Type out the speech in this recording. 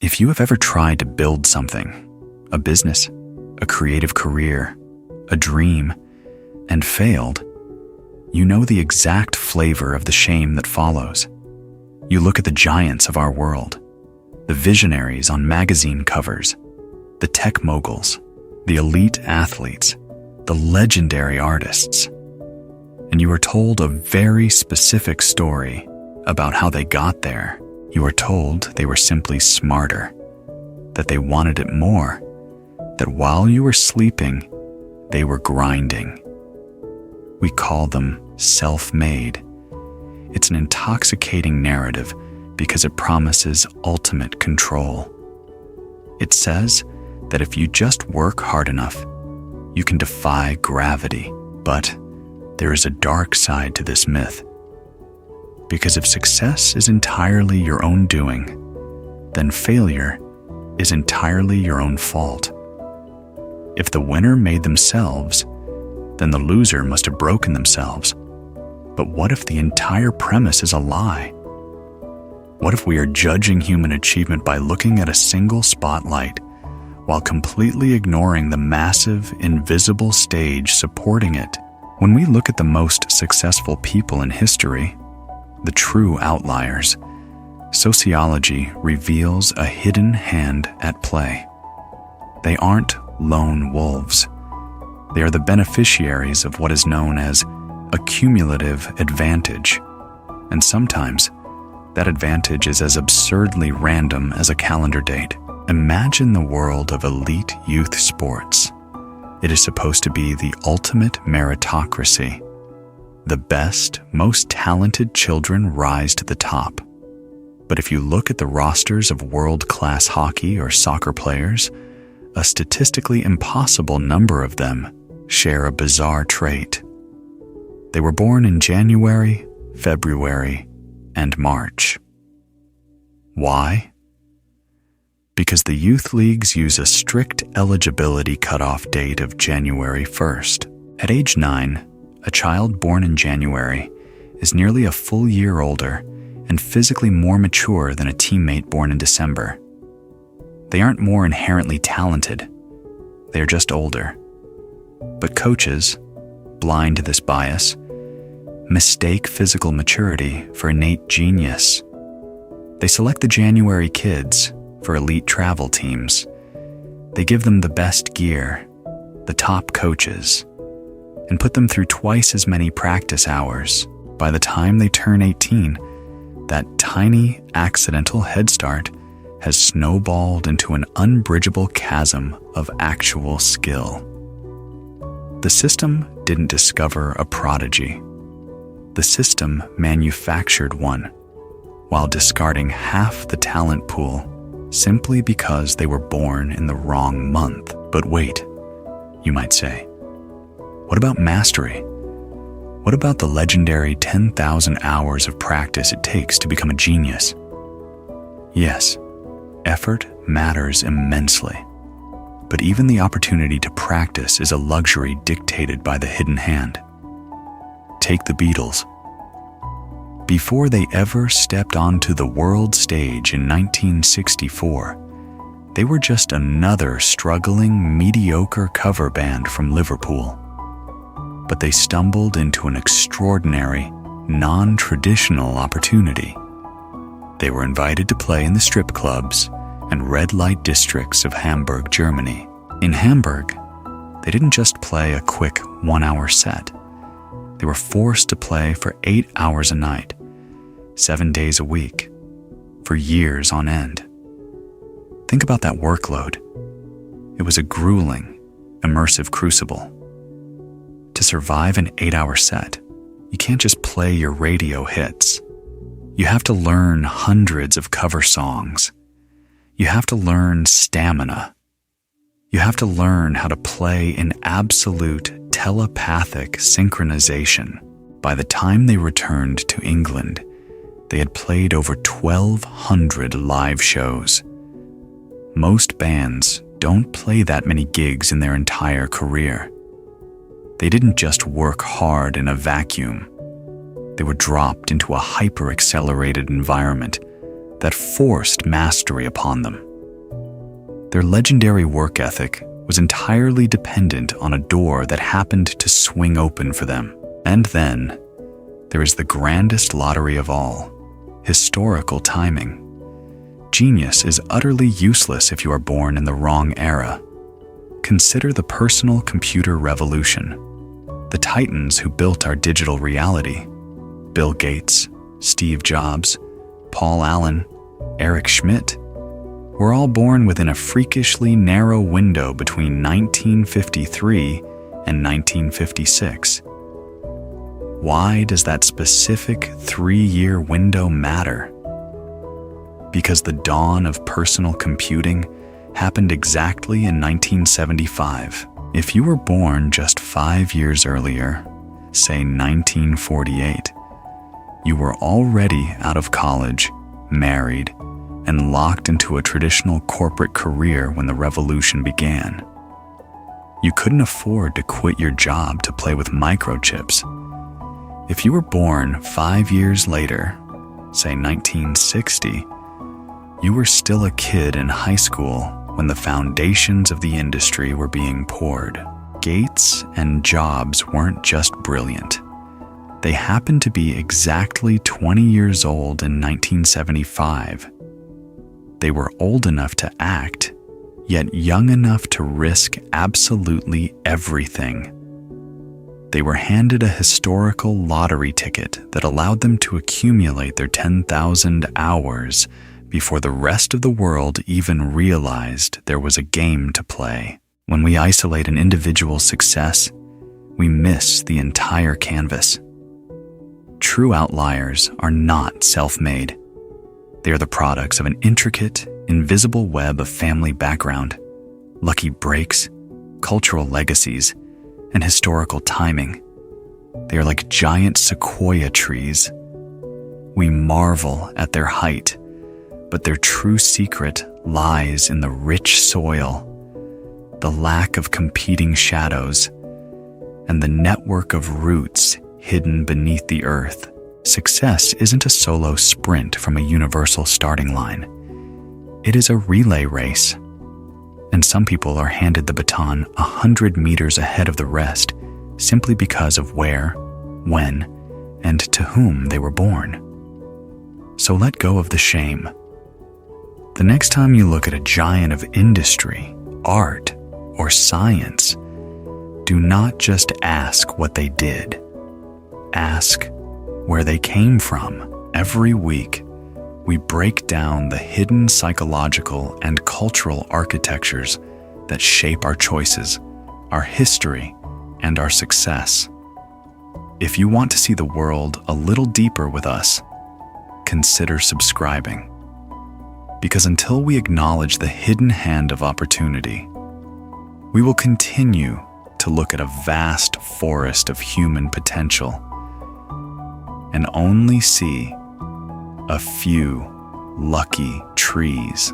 If you have ever tried to build something, a business, a creative career, a dream, and failed, you know the exact flavor of the shame that follows. You look at the giants of our world, the visionaries on magazine covers, the tech moguls, the elite athletes, the legendary artists, and you are told a very specific story about how they got there. You are told they were simply smarter, that they wanted it more, that while you were sleeping, they were grinding. We call them self-made. It's an intoxicating narrative because it promises ultimate control. It says that if you just work hard enough, you can defy gravity. But there is a dark side to this myth. Because if success is entirely your own doing, then failure is entirely your own fault. If the winner made themselves, then the loser must have broken themselves. But what if the entire premise is a lie? What if we are judging human achievement by looking at a single spotlight while completely ignoring the massive, invisible stage supporting it? When we look at the most successful people in history, the true outliers, sociology reveals a hidden hand at play. They aren't lone wolves. They are the beneficiaries of what is known as accumulative advantage. And sometimes, that advantage is as absurdly random as a calendar date. Imagine the world of elite youth sports. It is supposed to be the ultimate meritocracy. The best, most talented children rise to the top. But if you look at the rosters of world-class hockey or soccer players, a statistically impossible number of them share a bizarre trait. They were born in January, February, and March. Why? Because the youth leagues use a strict eligibility cutoff date of January 1st. At age 9, a child born in January is nearly a full year older and physically more mature than a teammate born in December. They aren't more inherently talented, they are just older. But coaches, blind to this bias, mistake physical maturity for innate genius. They select the January kids for elite travel teams. They give them the best gear, the top coaches, and put them through twice as many practice hours. By the time they turn 18, that tiny accidental head start has snowballed into an unbridgeable chasm of actual skill. The system didn't discover a prodigy. The system manufactured one, while discarding half the talent pool simply because they were born in the wrong month. But wait, you might say, what about mastery? What about the legendary 10,000 hours of practice it takes to become a genius? Yes, effort matters immensely. But even the opportunity to practice is a luxury dictated by the hidden hand. Take the Beatles. Before they ever stepped onto the world stage in 1964, they were just another struggling, mediocre cover band from Liverpool. But they stumbled into an extraordinary, non-traditional opportunity. They were invited to play in the strip clubs and red light districts of Hamburg, Germany. In Hamburg, they didn't just play a quick 1-hour set. They were forced to play for 8 hours a night, 7 days a week, for years on end. Think about that workload. It was a grueling, immersive crucible. To survive an 8-hour set, you can't just play your radio hits. You have to learn hundreds of cover songs. You have to learn stamina. You have to learn how to play in absolute telepathic synchronization. By the time they returned to England, they had played over 1,200 live shows. Most bands don't play that many gigs in their entire career. They didn't just work hard in a vacuum. They were dropped into a hyper-accelerated environment that forced mastery upon them. Their legendary work ethic was entirely dependent on a door that happened to swing open for them. And then, there is the grandest lottery of all, historical timing. Genius is utterly useless if you are born in the wrong era. Consider the personal computer revolution. The titans who built our digital reality, Bill Gates, Steve Jobs, Paul Allen, Eric Schmidt, were all born within a freakishly narrow window between 1953 and 1956. Why does that specific 3-year window matter? Because the dawn of personal computing happened exactly in 1975. If you were born just 5 years earlier, say 1948, you were already out of college, married, and locked into a traditional corporate career when the revolution began. You couldn't afford to quit your job to play with microchips. If you were born 5 years later, say 1960, you were still a kid in high school when the foundations of the industry were being poured. Gates and Jobs weren't just brilliant. They happened to be exactly 20 years old in 1975. They were old enough to act, yet young enough to risk absolutely everything. They were handed a historical lottery ticket that allowed them to accumulate their 10,000 hours before the rest of the world even realized there was a game to play. When we isolate an individual's success, we miss the entire canvas. True outliers are not self-made. They are the products of an intricate, invisible web of family background, lucky breaks, cultural legacies, and historical timing. They are like giant sequoia trees. We marvel at their height, but their true secret lies in the rich soil, the lack of competing shadows, and the network of roots hidden beneath the earth. Success isn't a solo sprint from a universal starting line. It is a relay race. And some people are handed the baton 100 meters ahead of the rest simply because of where, when, and to whom they were born. So let go of the shame. The next time you look at a giant of industry, art, or science, do not just ask what they did. Ask where they came from. Every week, we break down the hidden psychological and cultural architectures that shape our choices, our history, and our success. If you want to see the world a little deeper with us, consider subscribing. Because until we acknowledge the hidden hand of opportunity, we will continue to look at a vast forest of human potential and only see a few lucky trees.